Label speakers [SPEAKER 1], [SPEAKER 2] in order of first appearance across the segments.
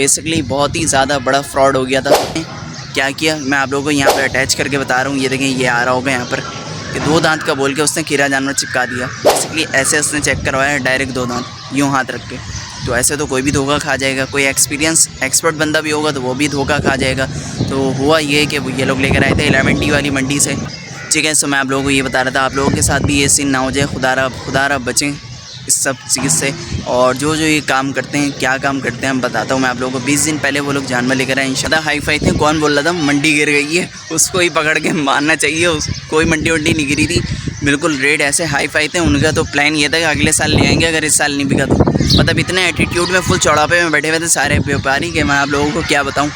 [SPEAKER 1] Basically बहुत ही ज़्यादा बड़ा फ्रॉड हो गया था। क्या किया मैं आप लोगों को यहाँ पर अटैच करके बता रहा हूँ। ये देखें, ये आ रहा होगा यहाँ पर कि 2 दांत का बोल के उसने कीड़ा जानवर चिपका दिया। बेसिकली ऐसे उसने चेक करवाया डायरेक्ट 2 दांत यूँ हाथ रख के। तो ऐसे तो कोई भी धोखा खा जाएगा, कोई एक्सपर्ट बंदा भी होगा तो वो भी धोखा खा जाएगा। तो हुआ ये कि ये लोग लेकर आए थे 11D वाली मंडी से, ठीक है। सो मैं आप लोगों को ये बता रहा था आप लोगों के साथ भी ये सीन ना हो जाए, खुदारा बचें इस सब चीज़ से। और जो ये काम करते हैं, क्या काम करते हैं, हम बताता हूँ मैं आप लोगों को। 20 दिन पहले वो लोग जानवर लेकर आए इंशाल्लाह। हाई फाई थे, कौन बोल रहा था मंडी गिर गई है, उसको ही पकड़ के मारना चाहिए। कोई मंडी वंडी नहीं गिरी थी, बिल्कुल रेट ऐसे हाई फाई थे। उनका तो प्लान ये था कि अगले साल ले आएंगे अगर इस साल नहीं बिका तो। मतलब इतने एटीट्यूड में फुल चौड़ापे में बैठे हुए थे सारे व्यापारी के मैं आप लोगों को क्या बताऊँ।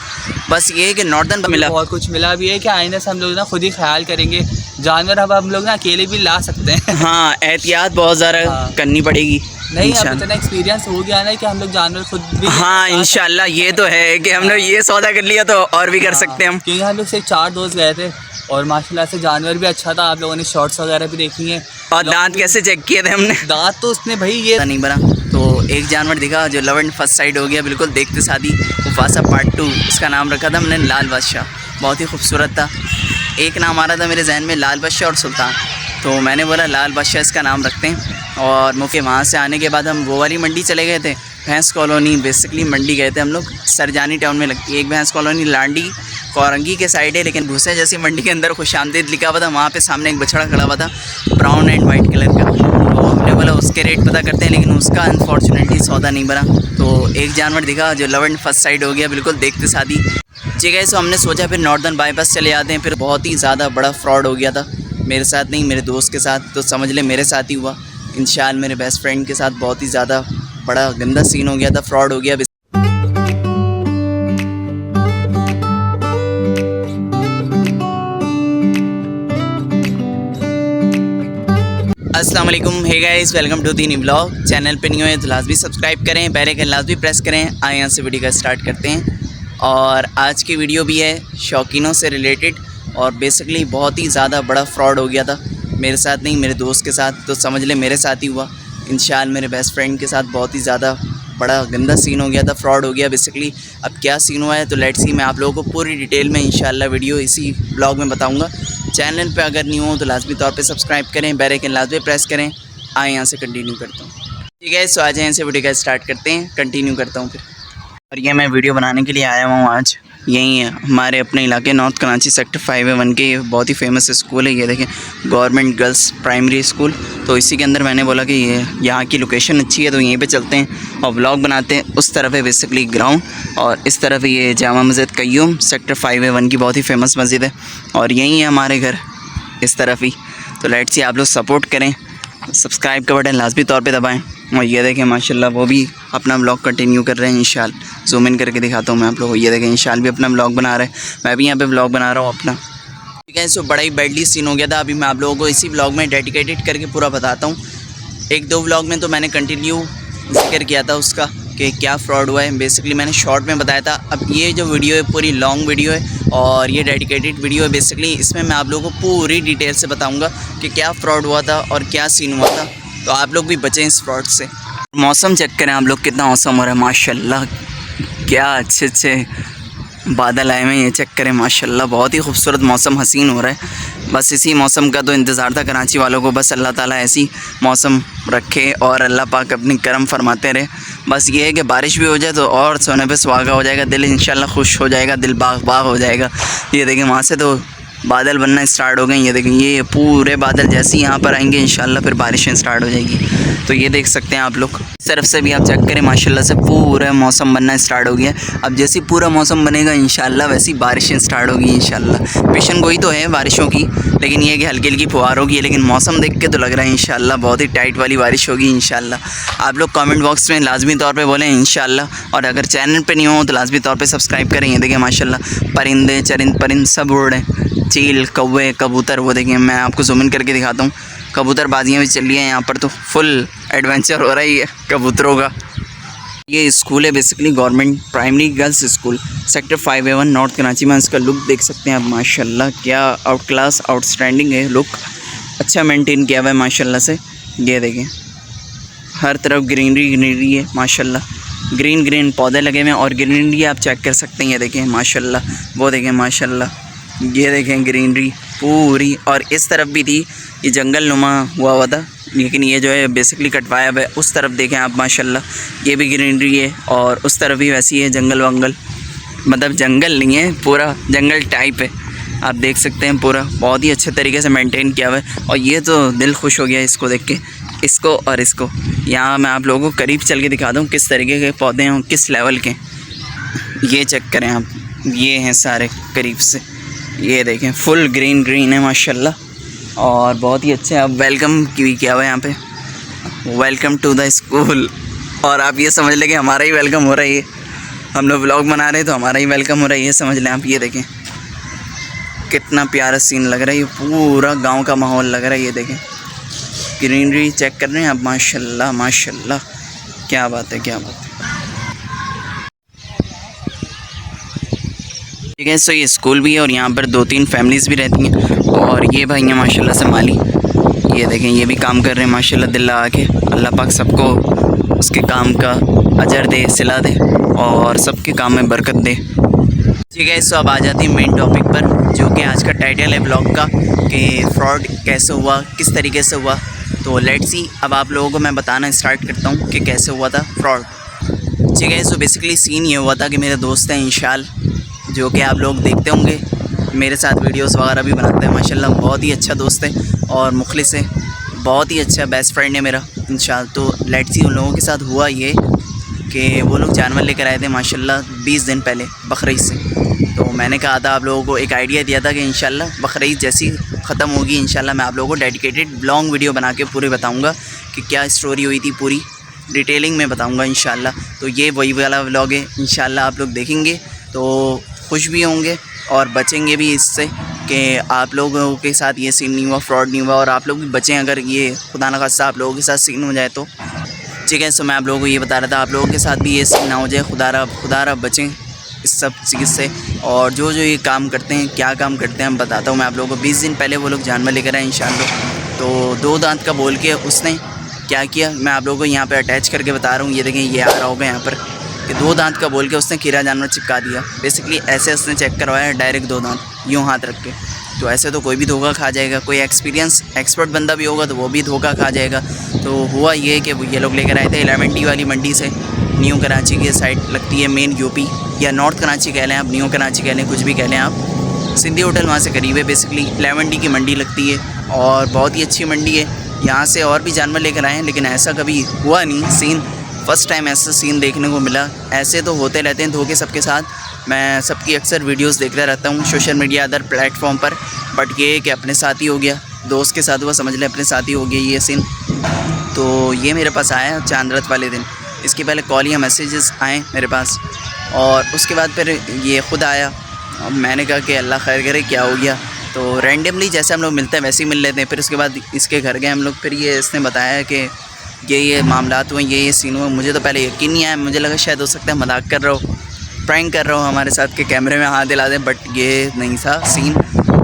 [SPEAKER 1] बस ये कि नॉर्दर्न मिला,
[SPEAKER 2] बहुत कुछ मिला भी है कि आइंदा से हम लोग ना खुद ही ख्याल करेंगे। जानवर अब हम लोग ना अकेले भी ला सकते हैं।
[SPEAKER 1] हाँ, एहतियात बहुत ज़्यादा करनी पड़ेगी।
[SPEAKER 2] नहीं, अब इतना एक्सपीरियंस हो गया ना कि हम लोग जानवर खुद भी।
[SPEAKER 1] हाँ इंशाल्लाह, ये तो है कि हमने ये सौदा कर लिया तो और भी कर सकते हैं हम।
[SPEAKER 2] क्योंकि हम लोग सिर्फ 4 दोस्त गए थे और माशाल्लाह से जानवर भी अच्छा था। आप लोगों ने शॉर्ट्स वगैरह भी देखी हैं।
[SPEAKER 1] और दांत कैसे चेक किए थे हमने?
[SPEAKER 2] दांत तो उसने भाई ये
[SPEAKER 1] नहीं बना। तो एक जानवर दिखा जो लव एंड फर्स्ट साइड हो गया बिल्कुल देखते साथ ही। मुफासा पार्ट 2 उसका नाम रखा था हमने लाल बादशाह, बहुत ही खूबसूरत था। एक नाम आ रहा था मेरे जहन में लाल बादशाह और सुल्तान, तो मैंने बोला लाल बादशाह इसका नाम रखते हैं। और मुझे वहाँ से आने के बाद हम वो वाली मंडी चले गए थे, भैंस कॉलोनी। बेसिकली मंडी गए थे हम लोग, सरजानी टाउन में लगती है एक भैंस कॉलोनी, लांडी कोरंगी के साइड है। लेकिन भूसे जैसी मंडी के अंदर खुशामदीद लिखा हुआ था। वहाँ पे सामने एक बछड़ा खड़ा हुआ था ब्राउन एंड वाइट कलर का। तो हमने बोला उसके रेट पता करते हैं, लेकिन उसका अनफॉर्चुनेटली सौदा नहीं बना। तो एक जानवर दिखा जो लव एंड फर्स्ट साइड हो गया बिल्कुल देखते साथ ही, ठीक है। सो हमने सोचा फिर नॉर्दर्न बाईपास चले जाते हैं। फिर बहुत ही ज़्यादा बड़ा फ्रॉड हो गया था मेरे साथ, नहीं मेरे दोस्त के साथ, तो समझ ले मेरे साथ ही हुआ। इंशाल्लाह मेरे बेस्ट फ्रेंड के साथ बहुत ही ज़्यादा बड़ा गंदा सीन हो गया था, फ्रॉड हो गया। अस्सलाम वालेकुम, hey guys, welcome to the new blog. Channel पे न्यू है तो लाजमी सब्सक्राइब करें, बेल आइकन लाजमी प्रेस करें। आए यहाँ से वीडियो का स्टार्ट करते हैं। और आज की वीडियो भी है शौकीनों से रिलेटेड। और बेसिकली बहुत ही ज़्यादा बड़ा फ्रॉड हो गया था मेरे साथ, नहीं मेरे दोस्त के साथ, तो समझ ले मेरे साथ ही हुआ। इंशाल्लाह मेरे बेस्ट फ्रेंड के साथ बहुत ही ज़्यादा बड़ा गंदा सीन हो गया था, फ्रॉड हो गया बेसिकली। अब क्या सीन हुआ है तो लेट्स सी, मैं आप लोगों को पूरी डिटेल में इंशाल्लाह वीडियो इसी ब्लॉग में बताऊंगा। चैनल पे अगर न्यू हो तो लाजमी तौर पे सब्सक्राइब करें, बेल आइकन लाजमी प्रेस करें। आए यहाँ से कंटिन्यू करता हूँ, ठीक है। सो आज यहाँ से वीडियो का स्टार्ट करते हैं, कंटिन्यू करता हूँ फिर। और ये मैं वीडियो बनाने के लिए आया हुआ हूँ आज। यहीं है हमारे अपने इलाके नॉर्थ कराची सेक्टर 5A1 के, ये बहुत ही फेमस स्कूल है। ये देखें, गवर्नमेंट गर्ल्स प्राइमरी स्कूल। तो इसी के अंदर मैंने बोला कि ये यहाँ की लोकेशन अच्छी है तो यहीं पे चलते हैं और व्लॉग बनाते हैं। उस तरफ है बेसिकली ग्राउंड, और इस तरफ ये जामा मस्जिद कय्यूम सेक्टर 5A1 की बहुत ही फेमस मस्जिद है। और यहीं है हमारे घर इस तरफ ही। तो लेट्स सी, आप लोग सपोर्ट करें, सब्सक्राइब का बटन लाजमी तौर पे दबाएं। और ये देखें माशाल्लाह वो भी अपना ब्लॉग कंटिन्यू कर रहे हैं इंशाल्लाह। जूम इन करके दिखाता हूँ मैं आप लोगों को। ये देखें इंशाल्लाह भी अपना ब्लॉग बना रहे हैं, मैं भी यहाँ पे ब्लॉग बना रहा हूँ अपना, ठीक है। सो बड़ा ही बैडली सीन हो गया था। अभी मैं आप लोगों को इसी ब्लॉग में डेडिकेटेड करके पूरा बताता हूँ। 1-2 ब्लॉग में तो मैंने कंटिन्यू जिक्र किया था उसका कि क्या फ्रॉड हुआ है। बेसिकली मैंने शॉर्ट में बताया था। अब ये जो वीडियो है पूरी लॉन्ग वीडियो है और ये डेडिकेटेड वीडियो है बेसिकली। इसमें मैं आप लोगों को पूरी डिटेल से बताऊंगा कि क्या फ़्रॉड हुआ था और क्या सीन हुआ था, तो आप लोग भी बचें इस फ्रॉड से। मौसम चेक करें आप लोग, कितना मौसम हो रहा है माशाल्लाह, क्या अच्छे अच्छे बादल आए हुए हैं। ये चेक करें माशाल्लाह, बहुत ही खूबसूरत मौसम, हसीन हो रहा है। बस इसी मौसम का तो इंतज़ार था कराची वालों को। बस अल्लाह ताला ऐसी मौसम रखे और अल्लाह पाक अपनी करम फरमाते रहे। बस ये है कि बारिश भी हो जाए तो और सोने पे सुहागा हो जाएगा, दिल इंशाल्लाह खुश हो जाएगा, दिल बाग बाग हो जाएगा। ये देखें वहाँ से तो बादल बनना स्टार्ट हो गए। ये देखें, ये पूरे बादल जैसे ही यहाँ पर आएंगे इंशाल्लाह फिर बारिशें स्टार्ट हो जाएगी। तो ये देख सकते हैं आप लोग, इस तरफ से भी आप चेक करें माशाल्लाह से पूरा मौसम बनना स्टार्ट हो गया। अब जैसे पूरा मौसम बनेगा इंशाल्लाह वैसी बारिशें स्टार्ट होगी इंशाल्लाह। पेशन गोई तो है बारिशों की, लेकिन ये कि हल्की हल्की फुहार होगी। लेकिन मौसम देख के तो लग रहा है इंशाल्लाह बहुत ही टाइट वाली बारिश होगी इंशाल्लाह। आप लोग कमेंट बॉक्स में लाजमी तौर पे बोलें इंशाल्लाह। और अगर चैनल पे नहीं हो तो लाजमी तौर पे सब्सक्राइब करें। ये देखें माशाल्लाह परिंदे परिंद सब उड़ रहे हैं, चील, कौवे, कबूतर। वो देखें मैं आपको जूम इन करके दिखाता हूँ, कबूतर बाजियाँ भी चल रही हैं यहाँ पर, तो फुल एडवेंचर हो रही है कबूतरों का। ये स्कूल है basically government primary girls school sector 5A1 north Karachi में। इसका लुक देख सकते हैं आप माशाल्लाह, क्या आउट क्लास आउटस्टैंडिंग है लुक, अच्छा मेंटेन किया हुआ है माशाल्लाह से। ये देखें हर तरफ ग्रीनरी है माशाल्लाह। ग्रीन ग्रीन पौधे लगे हुए हैं और ग्रीनरी आप चेक कर सकते हैं। ये देखें माशाल्लाह, वो देखें माशाल्लाह, ये देखें ग्रीनरी पूरी। और इस तरफ भी थी, ये जंगल नुमा हुआ था, लेकिन ये जो है बेसिकली कटवाया हुआ है। उस तरफ देखें आप माशाल्लाह, ये भी ग्रीनरी है और उस तरफ भी वैसी है, जंगल वंगल, मतलब जंगल नहीं है, पूरा जंगल टाइप है। आप देख सकते हैं पूरा बहुत ही अच्छे तरीके से मेंटेन किया हुआ है। और ये तो दिल खुश हो गया इसको देख के, इसको और इसको। यहाँ मैं आप लोगों को करीब चल के दिखा दूँ किस तरीके के पौधे हैं, किस लेवल के। ये चेक करें आप, ये हैं सारे करीब से, ये देखें फुल ग्रीन ग्रीन है माशाल्लाह। और बहुत ही अच्छे, अब वेलकम भी किया हुआ है यहाँ पे, वेलकम टू द स्कूल। और आप ये समझ लें कि हमारा ही वेलकम हो रहा है, ये हम लोग व्लॉग बना रहे हैं तो हमारा ही वेलकम हो रहा है, ये समझ लें आप। ये देखें कितना प्यारा सीन लग रहा है, ये पूरा गांव का माहौल लग रहा है। ये देखें ग्रीनरी चेक कर रहे हैं आप, माशाल्लाह माशाल्लाह, क्या बात है, क्या बात है। ठीक है, सो ये स्कूल भी है और यहाँ पर 2-3 फैमिलीज़ भी रहती हैं। और ये भाई हैं माशाल्लाह से माली, ये देखें ये भी काम कर रहे हैं माशाल्लाह, दिल लगा के। अल्लाह पाक सबको उसके काम का अजर दे, सिला दे और सबके काम में बरकत दे। ठीक है, सो अब आ जाती है मेन टॉपिक पर, जो कि आज का टाइटल है ब्लॉग का, कि फ्रॉड कैसे हुआ, किस तरीके से हुआ। तो लेट्स सी, अब आप लोगों को मैं बताना स्टार्ट करता हूँ कि कैसे हुआ था फ्रॉड। ठीक है, सो बेसिकली सीन ये हुआ था कि मेरे दोस्त हैं इंशाल, जो कि आप लोग देखते होंगे, मेरे साथ वीडियोस वगैरह भी बनाते हैं माशाल्लाह। बहुत ही अच्छा दोस्त है और मुखलिस है, बहुत ही अच्छा बेस्ट फ्रेंड है मेरा इंशाल्लाह। तो लेट्स सी, उन लोगों के साथ हुआ ये कि वो लोग जानवर लेकर आए थे माशाल्लाह 20 दिन पहले बकरीद से। तो मैंने कहा था आप लोगों को, एक आइडिया दिया था कि इंशाल्लाह बकरीद जैसी ख़त्म होगी इंशाल्लाह मैं आप लोगों को डेडिकेटेड लॉन्ग वीडियो बना के पूरे बताऊँगा कि क्या स्टोरी हुई थी, पूरी डिटेलिंग में बताऊँगा इंशाल्लाह। तो ये वही वाला व्लॉग है इंशाल्लाह, आप लोग देखेंगे तो खुश भी होंगे और बचेंगे भी इससे कि आप लोगों के साथ ये सीन नहीं हुआ, फ्रॉड नहीं हुआ, और आप लोग भी बचें अगर ये खुदा न खास्ता आप लोगों के साथ सीन हो जाए तो। ठीक है, सो मैं आप लोगों को ये बता रहा था आप लोगों के साथ भी ये सीन ना हो जाए, खुदारा बचें इस सब चीज़ से। और जो ये काम करते हैं, क्या काम करते हैं, हम बताता हूँ मैं आप लोगों को। 20 दिन पहले वो लोग जानवर लेकर आए इंशाल्लाह। तो 2 दांत का बोल के उसने क्या किया, मैं आप लोगों को यहाँ पर अटैच करके बता रहा हूँ। ये देखें, ये आ रहा होगा यहाँ पर कि 2 दांत का बोल के उसने कीड़ा जानवर चिपका दिया। बेसिकली ऐसे उसने चेक करवाया डायरेक्ट 2 दांत यूँ हाथ रख के। तो ऐसे तो कोई भी धोखा खा जाएगा, कोई एक्सपर्ट बंदा भी होगा तो वो भी धोखा खा जाएगा। तो हुआ ये कि ये लोग लेकर आए थे 11D वाली मंडी से, न्यू कराची की साइड लगती है, मेन यूपी या नॉर्थ कराची कह लें आप, न्यू कराची कह लें, कुछ भी कह लें आप। सिंधी होटल वहाँ से करीब है, बेसिकली 11D की मंडी लगती है और बहुत ही अच्छी मंडी है। यहाँ से और भी जानवर लेकर आए हैं, लेकिन ऐसा कभी हुआ नहीं सीन, फ़र्स्ट टाइम ऐसा सीन देखने को मिला। ऐसे तो होते रहते हैं धोखे सबके साथ, मैं सबकी अक्सर वीडियोस देखता रहता हूँ सोशल मीडिया अदर प्लेटफॉर्म पर, बट ये कि अपने साथ ही हो गया, दोस्त के साथ हुआ, समझ लें अपने साथ ही हो गया ये सीन। तो ये मेरे पास आया चांद वाले दिन, इसके पहले कॉल या मैसेजेस आए मेरे पास और उसके बाद फिर ये ख़ुद आया। अब मैंने कहा कि अल्लाह खैर करे क्या हो गया। तो रैंडमली जैसे हम लोग मिलते हैं वैसे ही मिल लेते हैं। फिर उसके बाद इसके घर गए हम लोग, फिर ये इसने बताया कि ये मामलात हुए, ये सीन हुआ। मुझे तो पहले यकीन नहीं आया, मुझे लगा शायद हो सकता है मजाक कर रहा हो, प्रैंक कर रहा हो हमारे साथ के कैमरे में हाथ दिला दें, बट ये नहीं था सीन,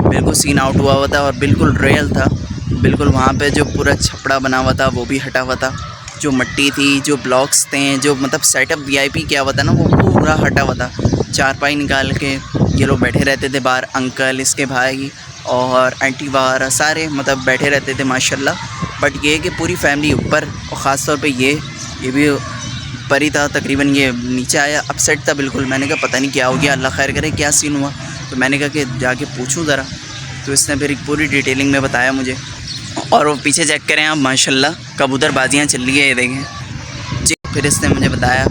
[SPEAKER 1] बिल्कुल सीन आउट हुआ था और बिल्कुल रियल था। बिल्कुल वहाँ पे जो पूरा छपड़ा बना हुआ था वो भी हटा हुआ था, जो मिट्टी थी, जो ब्लॉक्स थे, जो मतलब सेटअप VIP किया हुआ था ना, वो पूरा हटा हुआ था। चारपाई निकाल के ये लोग बैठे रहते थे बाहर, अंकल, इसके भाई और आंटी वगैरह सारे मतलब बैठे रहते थे माशाल्लाह। बट ये कि पूरी फैमिली ऊपर और ख़ास तौर पे ये भी ऊपर ही था तकरीबन, ये नीचे आया, अपसेट था बिल्कुल। मैंने कहा पता नहीं क्या हो गया, अल्लाह खैर करे क्या सीन हुआ। तो मैंने कहा कि जाके पूछूं ज़रा, तो इसने फिर पूरी डिटेलिंग में बताया मुझे। और वो पीछे चेक करें आप माशाल्लाह, कबूतरबाजियाँ चल रही है ये देखें जी। फिर इसने मुझे बताया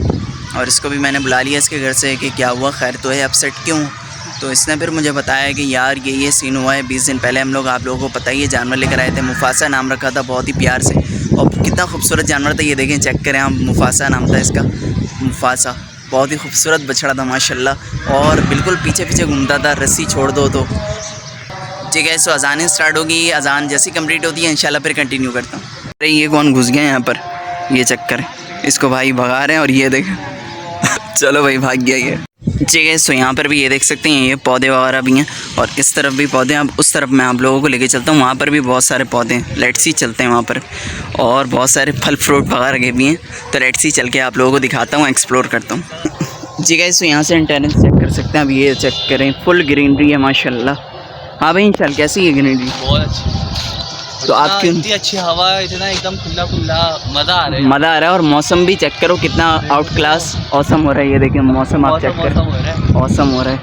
[SPEAKER 1] और इसको भी मैंने बुला लिया इसके घर से कि क्या हुआ, खैर तो है, अपसेट क्यों। तो इसने फिर मुझे बताया कि यार ये सीन हुआ है 20 दिन पहले, हम लोग आप लोगों को पता ही है जानवर लेकर आए थे, मुफासा नाम रखा था बहुत ही प्यार से, और कितना खूबसूरत जानवर था ये देखें, चेक करें आप, मुफासा नाम था इसका, मुफासा बहुत ही खूबसूरत बछड़ा था माशाल्लाह, और बिल्कुल पीछे पीछे घूमता था, रस्सी छोड़ दो तो। ठीक है, सो अजान स्टार्ट होगी, अजान जैसी कंप्लीट होती है इंशाल्लाह फिर कंटिन्यू करता हूँ। अरे ये कौन घुस गया यहाँ पर, ये चक्कर, इसको भाई भगा रहे हैं और ये देखें चलो भाई भाग गया ये। जी गाइस, तो यहाँ पर भी ये देख सकते हैं, ये पौधे वगैरह भी हैं और इस तरफ भी पौधे हैं। अब उस तरफ मैं आप लोगों को लेके चलता हूँ, वहाँ पर भी बहुत सारे पौधे हैं। लेट्स सी चलते हैं वहाँ पर, और बहुत सारे फल फ्रूट वगैरह के भी हैं। तो लेट्स सी चल के आप लोगों को दिखाता हूँ, एक्सप्लोर करता हूँ। जी गाइस, तो यहाँ से एंट्रेंस चेक कर सकते हैं। अब ये चेक करें, फुल ग्रीनरी है माशाल्लाह। हाँ भाई इंशाल्लाह, कैसी है ग्रीनरी?
[SPEAKER 2] बहुत अच्छी।
[SPEAKER 1] तो आप क्यों,
[SPEAKER 2] इतनी अच्छी हवा, इतना एकदम खुला खुला, मज़ा आ रहा है।
[SPEAKER 1] मज़ा आ रहा है। और मौसम भी चेक करो कितना आउट क्लास औसम हो रहा है। ये देखिए मौसम आप चेक करो, औसम हो रहा है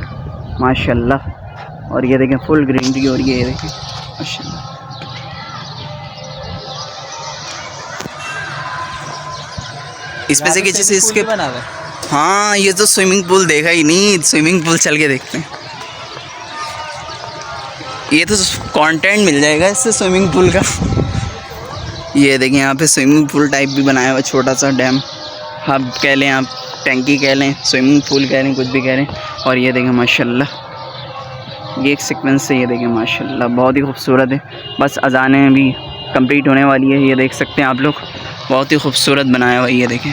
[SPEAKER 1] माशाल्लाह। और ये देखें फुल ग्रीनरी हो रही है, ये देखिए माशाल्लाह। इसमें से किसी से इसके
[SPEAKER 2] बना हुआ है।
[SPEAKER 1] हाँ, ये तो स्विमिंग पूल देखा ही नहीं, स्विमिंग पूल चल के देखते हैं। ये तो कंटेंट मिल जाएगा इससे स्विमिंग पूल का। ये देखिए यहाँ पे स्विमिंग पूल टाइप भी बनाया हुआ, छोटा सा डैम हब कह लें आप, टैंकी कह लें, स्विमिंग पूल कह लें, कुछ भी कह लें। और ये देखें माशाल्लाह, ये एक सीक्वेंस से ये देखें माशाल्लाह, बहुत ही खूबसूरत है। बस अजानें भी कंप्लीट होने वाली है, ये देख सकते हैं आप लोग, बहुत ही खूबसूरत बनाया हुआ है। ये देखें,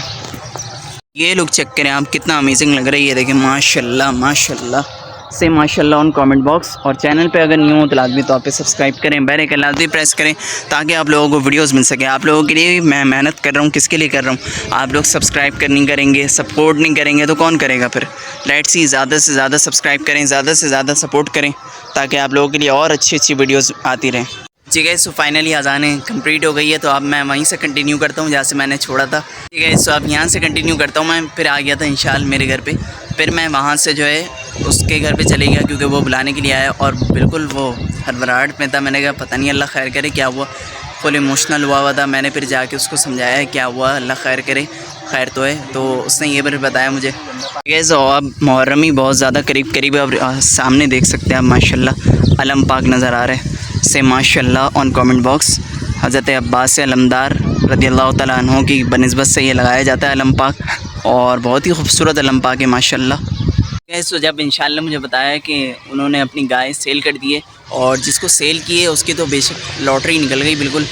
[SPEAKER 1] ये लोग चेक करें आप, कितना अमेजिंग लग रहा है। ये देखें माशाल्लाह माशाल्लाह से माशाल्लाह ऑन कमेंट बॉक्स। और चैनल पे अगर न्यू हो तो लाजमी तौर पे सब्सक्राइब करें, बेल आइकन लाजमी प्रेस करें ताकि आप लोगों को वीडियोस मिल सके। आप लोगों के लिए मैं मेहनत कर रहा हूँ, किसके लिए कर रहा हूँ? आप लोग सब्सक्राइब नहीं करेंगे, सपोर्ट नहीं करेंगे तो कौन करेगा फिर? लेट्स सी, ज़्यादा से ज़्यादा सब्सक्राइब करें, ज़्यादा से ज़्यादा सपोर्ट करें ताकि आप लोगों के लिए और अच्छी अच्छी वीडियोज़ आती रहें। ठीक है, सो फाइनली अज़ानें कंप्लीट हो गई है, तो अब मैं वहीं से कंटिन्यू करता हूँ जहाँ से मैंने छोड़ा था। ठीक है, सो अब यहाँ से कंटिन्यू करता हूँ। मैं फिर आ गया था इंशाल्लाह मेरे घर पे, फिर मैं वहाँ से जो है उसके घर पे चले गया क्योंकि वो बुलाने के लिए आया और बिल्कुल वो हड़बड़ाहट में था। मैंने कहा पता नहीं अल्लाह खैर करे क्या हुआ, फुल इमोशनल हुआ था। मैंने फिर जाके उसको समझाया है क्या हुआ, अल्लाह खैर करे, खैर तो है। तो उसने ये भी बताया मुझे। ठीक है, सो अब मुहर्रम ही बहुत ज़्यादा करीब अब सामने देख सकते हैं आप माशाल्लाह अलम पाक नज़र आ रहा है से माशाल्लाह ऑन कमेंट बॉक्स। हज़रत अब्बास अलमदार रज़ियल्लाहु तआला अन्हु की बनिस्बत से ये लगाया जाता है अलम पाक, और बहुत ही खूबसूरत अलम पाक है माशाल्लाह। तो जब इंशाल्लाह मुझे बताया कि उन्होंने अपनी गाय सेल कर दी है, और जिसको सेल की है उसकी तो बेशक लॉटरी निकल गई बिल्कुल।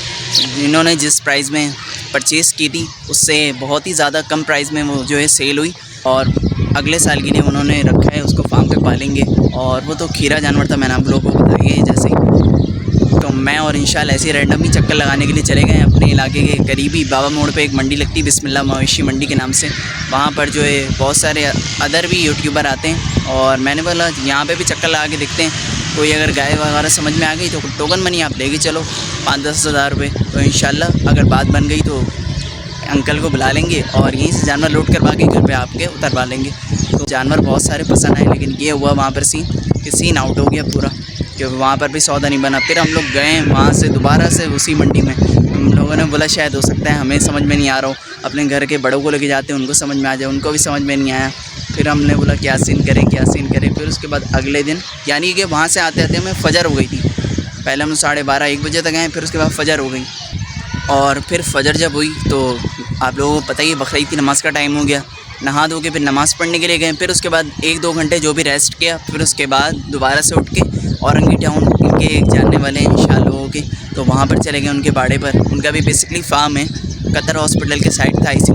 [SPEAKER 1] इन्होंने जिस प्राइस में परचेज़ की थी उससे बहुत ही ज़्यादा कम प्राइस में वो जो है सेल हुई, और अगले साल के लिए उन्होंने रखा है, उसको फार्म पे पालेंगे। और वो तो खीरा जानवर था, मैंने आप लोगों को बताया है जैसे ही। तो मैं और इंशाल्लाह ऐसे रैंडम ही चक्कर लगाने के लिए चले गए अपने इलाके के करीबी बाबा मोड़ पे एक मंडी लगती है बिस्मिल्लाह मवेशी मंडी के नाम से। वहाँ पर जो है बहुत सारे अदर भी यूट्यूबर आते हैं, और मैंने बोला यहाँ पे भी चक्कर लगा के देखते हैं, कोई अगर गाय वगैरह समझ में आ गई तो टोकन मनी आप लेके चलो 5-10 हज़ार रुपये। तो इंशाल्लाह अगर बात बन गई तो अंकल को बुला लेंगे और यहीं से जानवर लोड करवा के घर पे आपके उतरवा लेंगे। तो जानवर बहुत सारे पसंद आए, लेकिन ये हुआ वहाँ पर सीन आउट हो गया पूरा, क्योंकि वहाँ पर भी सौदा नहीं बना। फिर हम लोग गए वहाँ से दोबारा से उसी मंडी में, हम लोगों ने बोला शायद हो सकता है हमें समझ में नहीं आ रहा हो, अपने घर के बड़ों को लेके जाते हैं उनको समझ में आ जाए, उनको भी समझ में नहीं आया। फिर हमने बोला क्या सीन करें। फिर उसके बाद अगले दिन यानी कि वहाँ से आते आते हमें फ़जर हो गई थी। पहले हम 12:30-1 बजे तक आए, फिर उसके बाद फ़जर हो गई। और फिर फ़जर जब हुई तो आप लोगों को पता ही बकरीद की नमाज़ का टाइम हो गया। नहा धो के फिर नमाज़ पढ़ने के लिए गए। फिर उसके बाद 1-2 घंटे जो भी रेस्ट किया, फिर उसके बाद दोबारा से उठ के औरंगी टाउन इनके एक जानने वाले हैं इंशाल्लाह के, तो वहाँ पर चले गए उनके बाड़े पर। उनका भी बेसिकली फार्म है, कतर हॉस्पिटल के साइड था, IC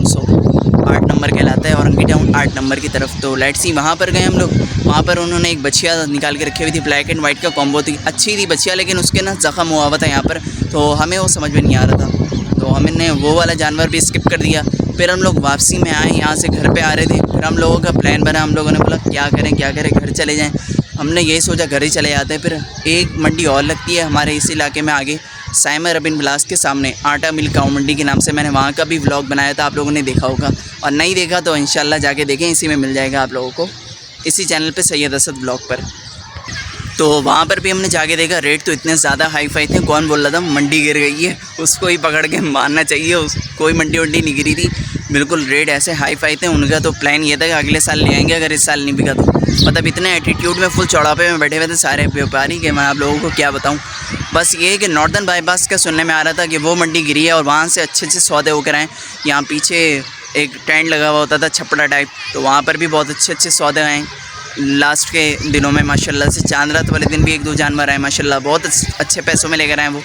[SPEAKER 1] 8 नंबर कहलाता है, औरंगी टाउन 8 नंबर की तरफ। तो लेट्स सी वहाँ पर गए हम लोग। वहाँ पर उन्होंने एक बछिया निकाल के रखी हुई थी, ब्लैक एंड वाइट का कॉम्बो थी, अच्छी थी बछिया, लेकिन उसके ना ज़ख़म हुआ हुआ था यहाँ पर, तो हमें वो समझ में नहीं आ रहा था, तो हमने वो वाला जानवर भी स्किप कर दिया। फिर हम लोग वापसी में आए, यहाँ से घर पे आ रहे थे। फिर हम लोगों का प्लान बना, हम लोगों ने बोला क्या करें घर चले जाएं। हमने यही सोचा घर ही चले जाते हैं। फिर एक मंडी और लगती है हमारे इस इलाके में आगे, साइमर बिन बिलास के सामने, आटा मिल काऊ मंडी के नाम से। मैंने वहाँ का भी व्लॉग बनाया था, आप लोगों ने देखा होगा, और नहीं देखा तो इंशाल्लाह जाके देखें, इसी में मिल जाएगा आप लोगों को, इसी चैनल पे सैयद असद व्लॉग पर। तो वहाँ पर भी हमने जाके देखा, रेट तो इतने ज़्यादा हाई फाई थे, कौन बोल रहा था मंडी गिर गई है, उसको ही पकड़ के मारना चाहिए, कोई मंडी वंडी नहीं गिरी थी, बिल्कुल रेट ऐसे हाई फाई थे। उनका तो प्लान ये था कि अगले साल ले आएंगे अगर इस साल नहीं बिका तो। मतलब इतने एटीट्यूड में, फुल चौड़ापे में बैठे हुए थे सारे व्यापारी कि मैं आप लोगों को क्या बताऊँ। बस ये कि नॉर्दर्न बाईपास का सुनने में आ रहा था कि वो मंडी गिरी है और वहाँ से अच्छे अच्छे सौदे होकर आए। यहाँ पीछे एक टेंट लगा हुआ होता था छपड़ा टाइप, तो वहाँ पर भी बहुत अच्छे अच्छे सौदे आए लास्ट के दिनों में माशाल्लाह से। चांद रात वाले दिन भी 1-2 जानवर आए माशाल्लाह, बहुत अच्छे पैसों में लेकर आए वो।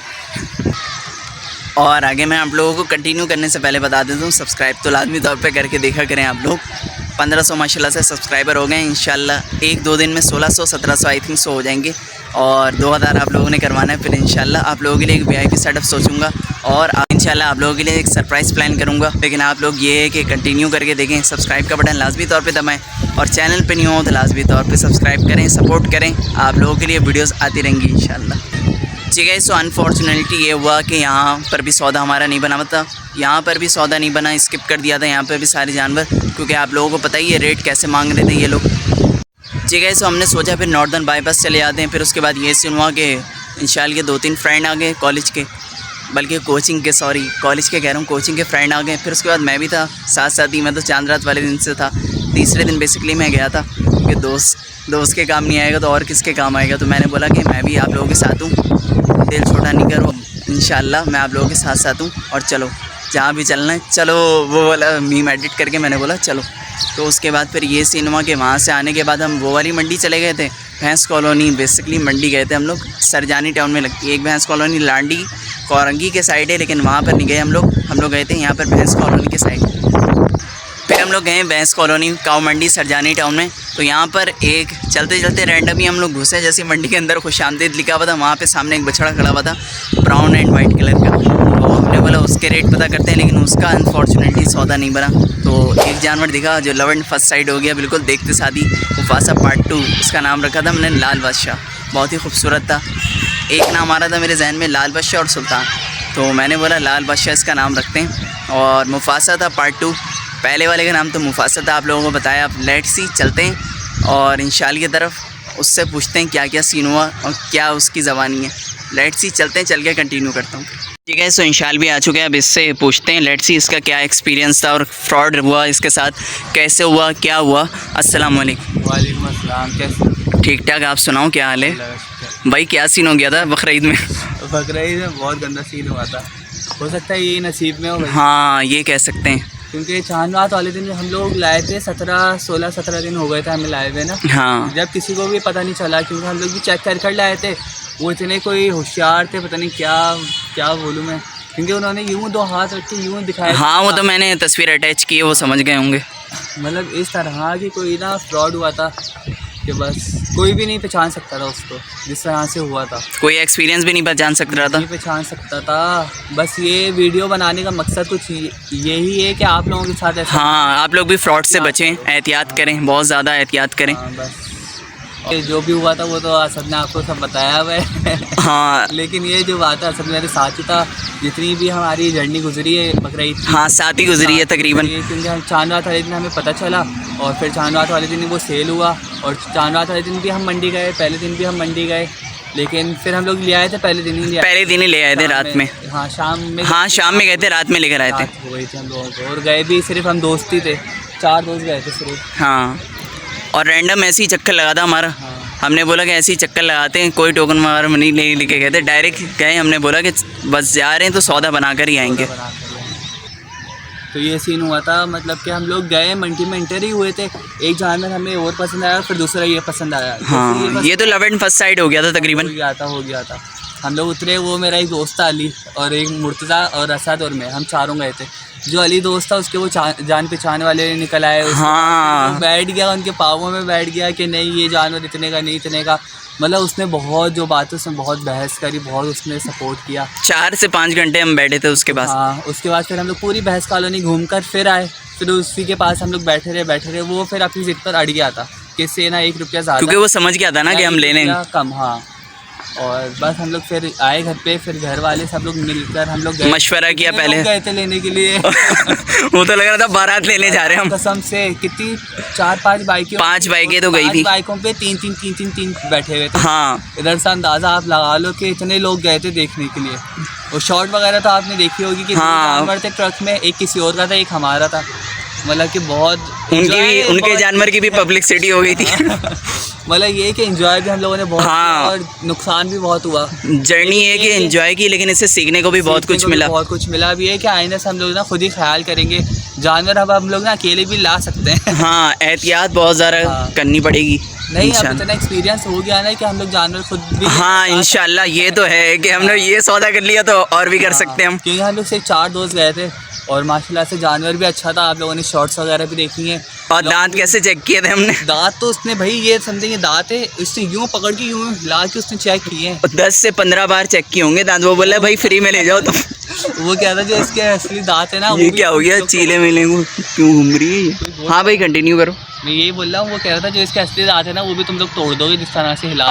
[SPEAKER 1] और आगे मैं आप लोगों को कंटिन्यू करने से पहले बता देता हूँ, सब्सक्राइब तो लाजमी तौर पे करके देखा करें आप लोग। 1500 माशाल्लाह से सब्सक्राइबर हो गए। इंशाल्लाह 1-2 दिन में 1600-1700 आई थिंक सो हो जाएंगे और 2000 आप लोगों ने करवाना है। फिर इंशाल्लाह आप लोगों के लिए एक VIP सेटअप सोचूंगा और इंशाल्लाह आप लोगों के लिए एक सरप्राइज़ प्लान करूँगा। लेकिन आप लोग ये है कि कंटिन्यू करके देखें, सब्सक्राइब का बटन लाजमी तौर पे दबाएं और चैनल पे न्यू हो तो लाजमी तौर पे सब्सक्राइब करें, सपोर्ट करें। आप लोगों के लिए वीडियोस आती रहेंगी इंशाल्लाह। ठीक है, सो अनफॉर्चुनेटली ये हुआ कि यहाँ पर भी सौदा हमारा नहीं बना था, यहाँ पर भी सौदा नहीं बना, स्किप कर दिया था यहाँ पर भी सारे जानवर, क्योंकि आप लोगों को पता ही है रेट कैसे मांग रहे थे ये लोग। ठीक है, सो हमने सोचा फिर नॉर्दर्न बाईपास चले जाते हैं। फिर उसके बाद ये सीन हुआ कि इंशाल्लाह के 2-3 फ्रेंड आ गए कॉलेज के, बल्कि कोचिंग के, सॉरी कॉलेज के कह रहा हूँ, कोचिंग के फ्रेंड आ गए। फिर उसके बाद मैं भी था साथ साथ ही, मैं तो चांद रात वाले दिन से था, तीसरे दिन बेसिकली मैं गया था कि दोस्त के काम नहीं आएगा तो और किसके काम आएगा। तो मैंने बोला कि मैं भी आप लोगों के साथ हूँ, दिल छोटा नहीं करो, इंशाल्लाह मैं आप लोगों के साथ साथ हूँ और चलो जहाँ भी चलना है चलो। वो वाला मीम एडिट करके मैंने बोला चलो। तो उसके बाद फिर ये सीन हुआ कि वहाँ से आने के बाद हम वो वाली मंडी चले गए थे, भैंस कॉलोनी बेसिकली मंडी गए थे हम लोग, सरजानी टाउन में लगती है एक भैंस कॉलोनी, लांडी कोरंगी के साइड है, लेकिन वहाँ पर नहीं गए हम लोग गए थे यहाँ पर भैंस कॉलोनी के साइड। फिर हम लोग गए भैंस कॉलोनी काऊ मंडी सरजानी टाउन में। तो यहाँ पर एक चलते चलते रैंडम ही हम लोग घुसे, जैसे मंडी के अंदर खुशामदीद लिखा हुआ था, वहाँ पे सामने एक बछड़ा खड़ा हुआ था ब्राउन एंड वाइट कलर का। तो हमने बोला उसके रेट पता करते हैं, लेकिन उसका अनफॉर्चुनेटली सौदा नहीं बना। तो एक जानवर दिखा जो लव एंड फर्स्ट साइड हो गया बिल्कुल देखते साथ ही, मुफासा पार्ट 2 उसका नाम रखा था हमने लाल बादशाह, बहुत ही खूबसूरत था। एक नाम आ रहा था मेरे जहन में लाल बादशाह और सुल्तान, तो मैंने बोला लाल बादशाह इसका नाम रखते हैं। और मुफासा था पार्ट 2, पहले वाले का नाम तो मुफासा था, आप लोगों को बताया। अब लेट्स सी चलते हैं और इंशाल्लाह की तरफ उससे पूछते हैं क्या क्या सीन हुआ और क्या उसकी ज़बानी है। लेट्स सी चलते हैं, चल के कंटिन्यू करता हूँ। ठीक है, सो इंशाल्लाह भी आ चुके हैं, अब इससे पूछते हैं लेट्स सी इसका क्या एक्सपीरियंस था और फ्रॉड हुआ इसके साथ कैसे हुआ, क्या हुआ। अस्सलाम वालेकुम।
[SPEAKER 2] वालेकुम अस्सलाम, कैसे?
[SPEAKER 1] ठीक ठाक, आप सुनाओ क्या हाल है भाई? क्या सीन हो गया था बकरीद में?
[SPEAKER 2] बकरीद में बहुत गंदा सीन हुआ था, हो सकता है ये नसीब में हो भाई।
[SPEAKER 1] हाँ ये कह सकते हैं,
[SPEAKER 2] क्योंकि चांद रात वाले दिन हम लोग लाए थे, 16-17 दिन हो गए थे हमें लाए हुए ना।
[SPEAKER 1] हाँ
[SPEAKER 2] जब किसी को भी पता नहीं चला, क्योंकि हम लोग भी चेक कर लाए थे। वो इतने कोई होशियार थे, पता नहीं क्या बोलूँ मैं, क्योंकि उन्होंने यूँ 2 हाथ रख के यूँ दिखाया।
[SPEAKER 1] हाँ वो तो मैंने तस्वीर अटैच की है, वो समझ गए होंगे।
[SPEAKER 2] मतलब इस तरह की कोई ना फ्रॉड हुआ था कि बस कोई भी नहीं पहचान सकता था उसको, जिस तरह से हुआ था। कोई
[SPEAKER 1] एक्सपीरियंस भी नहीं पहचान सकता था,
[SPEAKER 2] नहीं पहचान सकता था। बस ये वीडियो बनाने का मकसद कुछ यही है कि आप लोगों के साथ ऐसा,
[SPEAKER 1] हाँ आप लोग भी फ्रॉड से बचें, एहतियात करें, बहुत ज़्यादा एहतियात करें।
[SPEAKER 2] हाँ, बस जो भी हुआ था वो तो असद ने आपको सब बताया हुआ है।
[SPEAKER 1] हाँ
[SPEAKER 2] लेकिन ये जो बात है असद मेरे साथ ही था, जितनी भी हमारी जर्नी गुजरी है बकरीद,
[SPEAKER 1] हाँ साथ ही गुजरी है तकरीबन।
[SPEAKER 2] क्योंकि हम चांद रात वाले दिन हमें पता चला और फिर चांद रात वाले दिन वो सेल हुआ और चांद रात वाले दिन भी हम मंडी गए, पहले दिन भी हम मंडी गए, लेकिन फिर हम लोग ले आए थे पहले दिन ही ले आए थे रात में। हाँ शाम में गए थे, रात में लेकर आए थे। हो गई थी हम लोगों को, और गए भी सिर्फ हम दोस्त ही थे, 4 दोस्त गए थे सिर्फ।
[SPEAKER 1] हाँ और रैंडम ऐसे ही चक्कर लगा था हमारा।
[SPEAKER 2] हाँ।
[SPEAKER 1] हमने बोला कि ऐसे ही चक्कर लगाते हैं, कोई टोकन वगैरह नहीं लेके गए थे, डायरेक्ट गए। हमने बोला कि बस जा रहे हैं तो सौदा बना कर ही आएंगे।
[SPEAKER 2] तो ये सीन हुआ था, मतलब कि हम लोग गए मंडी में एंटर ही हुए थे, एक जानवर हमें और पसंद आया, फिर दूसरा ये पसंद आया।
[SPEAKER 1] हाँ ये तो लव एंड फर्स्ट साइड हो गया था तकरीबन।
[SPEAKER 2] हो गया था। हम लोग उतरे, वो मेरा एक दोस्त था अली और एक मुर्तज़ा और असद और मैं, हम चारों गए थे। जो अली दोस्त था उसके वो जान पहचान वाले निकल आए।
[SPEAKER 1] हाँ
[SPEAKER 2] बैठ गया, उनके पाँवों में बैठ गया कि नहीं ये जानवर इतने का नहीं, इतने का। मतलब उसने बहुत जो बात है उसने बहुत बहस करी, बहुत उसने सपोर्ट किया।
[SPEAKER 1] 4 से 5 घंटे हम बैठे थे उसके पास।
[SPEAKER 2] हाँ उसके बाद फिर हम लोग पूरी भैंस कॉलोनी घूम कर फिर आए, फिर उसी के पास हम लोग बैठे रहे। वो फिर अपनी जिद पर अड़ गया था कि इससे ना 1 रुपया ज़्यादा,
[SPEAKER 1] क्योंकि वो समझ गया था ना कि हम ले लेंगे
[SPEAKER 2] कम। हाँ और बस हम लोग फिर आए घर पे, फिर घर वाले सब लोग मिलकर हम लोग
[SPEAKER 1] मशवरा किया, पहले
[SPEAKER 2] गए थे लेने के लिए।
[SPEAKER 1] वो तो लग रहा था बारात लेने जा रहे हैं हम।
[SPEAKER 2] कसम से कितनी 4-5 बाइकें,
[SPEAKER 1] 5 बाइकें तो गई थी।
[SPEAKER 2] बाइकों पे 3 बैठे हुए थे।
[SPEAKER 1] हाँ
[SPEAKER 2] इधर से अंदाज़ा आप लगा लो कि इतने लोग गए थे देखने के लिए। और शॉट वगैरह तो आपने देखी होगी कि जानवर थे ट्रक में, एक किसी और का था, एक हमारा था। मतलब कि बहुत
[SPEAKER 1] उनके जानवर की भी पब्लिसिटी हो गई थी।
[SPEAKER 2] मतलब ये कि एंजॉय भी हम लोगों ने बहुत किया और नुकसान भी बहुत हुआ।
[SPEAKER 1] जर्नी है कि एंजॉय की, लेकिन इससे सीखने को भी बहुत कुछ मिला।
[SPEAKER 2] भी है कि आइंदा से हम लोग ना खुद ही ख्याल करेंगे। जानवर अब हम लोग ना अकेले भी ला सकते हैं।
[SPEAKER 1] हाँ एहतियात बहुत ज़्यादा करनी पड़ेगी।
[SPEAKER 2] नहीं अब इतना एक्सपीरियंस हो गया ना कि हम लोग जानवर खुद भी।
[SPEAKER 1] हाँ इंशाल्लाह ये तो है कि हम लोग ये सौदा कर लिया तो और भी कर सकते हैं हम,
[SPEAKER 2] क्योंकि हम लोग सिर्फ 4 दोस्त गए थे और माशाल्लाह से जानवर भी अच्छा था। आप लोगों ने शॉर्ट्स वगैरह भी देखी हैं।
[SPEAKER 1] और दांत कैसे चेक किए थे हमने?
[SPEAKER 2] दांत तो उसने भाई ये समझे ये दांत है, इससे यूँ पकड़ के यूँ हिला के उसने चेक किए हैं।
[SPEAKER 1] 10 से 15 बार चेक किए होंगे दांत। वो बोला भाई फ्री में ले जाओ तुम।
[SPEAKER 2] वो क्या था जो इसके असली दांत है ना,
[SPEAKER 1] ये क्या हो गया? चीले मिले को क्यों घूम रही है ये? हाँ भाई कंटिन्यू करो।
[SPEAKER 2] मैं यही बोल रहा हूँ, वो कह रहा था जो इसके असली दांत है ना वो भी तुम लोग तोड़ दोगे जिस तरह से हिला।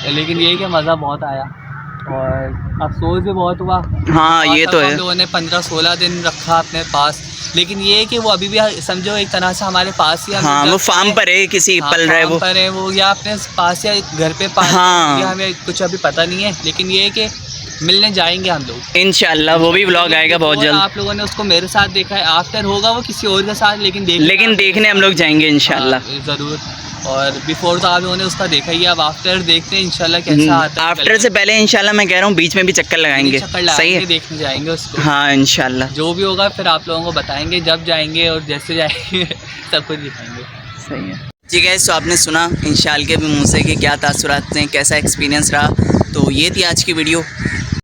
[SPEAKER 2] लेकिन ये कि मज़ा बहुत आया और अफसोस भी बहुत हुआ।
[SPEAKER 1] हाँ ये तो है।
[SPEAKER 2] हम लोगों ने 15-16 दिन रखा अपने पास, लेकिन ये है कि वो अभी भी समझो एक तरह से हमारे पास ही।
[SPEAKER 1] हाँ वो फार्म पर है, किसी पल रहा है वो
[SPEAKER 2] पर है वो, या अपने पास या घर पे पास।
[SPEAKER 1] हाँ।
[SPEAKER 2] या हमें कुछ अभी पता नहीं है, लेकिन ये है कि मिलने जाएंगे हम लोग
[SPEAKER 1] इंशाल्लाह। वो भी व्लॉग आएगा बहुत जल्द।
[SPEAKER 2] आप लोगों ने उसको मेरे साथ देखा है, आफ्टर होगा वो किसी और के साथ, लेकिन
[SPEAKER 1] देखने हम लोग जाएंगे इंशाल्लाह।
[SPEAKER 2] ज़रूर। और बिफोर तो आप लोगों ने उसका देखा ही है, अब आफ्टर देखते हैं इंशाल्लाह कैसा आता है।
[SPEAKER 1] आफ्टर से पहले इंशाल्लाह मैं कह रहा हूँ बीच में भी चक्कर लगाएंगे। सही है,
[SPEAKER 2] देखने जाएंगे उसको।
[SPEAKER 1] हाँ इंशाल्लाह
[SPEAKER 2] जो भी होगा फिर आप लोगों को बताएंगे जब जाएंगे और जैसे जाएंगे सब कुछ दिखाएंगे।
[SPEAKER 1] सही है जी गाइस। तो आपने सुना इंशाल्लाह के भी मुँह से कि क्या तासुरात हैं, कैसा एक्सपीरियंस रहा। तो ये थी आज की वीडियो।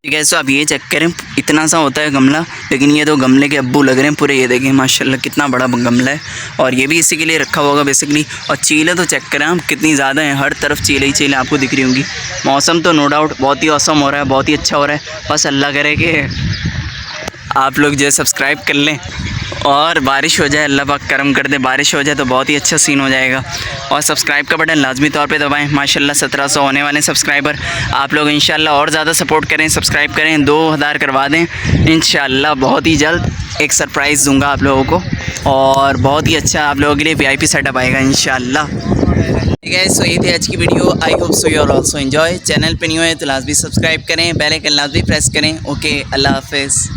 [SPEAKER 1] ठीक है, तो आप ये चेक करें, इतना सा होता है गमला, लेकिन ये तो गमले के अब्बू लग रहे हैं पूरे। ये देखें माशाल्लाह कितना बड़ा गमला है, और ये भी इसी के लिए रखा होगा बेसिकली। और चीले तो चेक करें आप कितनी ज़्यादा हैं, हर तरफ चीले ही चीले आपको दिख रही होंगी। मौसम तो नो डाउट बहुत ही औसम हो रहा है, बहुत ही अच्छा हो रहा है। बस अल्लाह करे कि आप लोग जो सब्सक्राइब कर लें और बारिश हो जाए, अल्लाह पाक करम कर दे, बारिश हो जाए तो बहुत ही अच्छा सीन हो जाएगा। और सब्सक्राइब का बटन लाजमी तौर पे दबाएं। माशाल्लाह 1700 होने वाले सब्सक्राइबर। आप लोग इंशाल्लाह और ज़्यादा सपोर्ट करें, सब्सक्राइब करें, 2000 करवा दें इंशाल्लाह। बहुत ही जल्द एक सरप्राइज़ दूंगा आप लोगों को, और बहुत ही अच्छा आप लोगों के लिए VIP सेटअप आएगा इंशाल्लाह। ठीक है, सो ये थी आज की video. I hope so you also enjoy. Channel पे न्यू है तो लाजमी सब्सक्राइब करें, बेल आइकन लाजमी प्रेस करें। ओके, अल्लाह हाफिज़।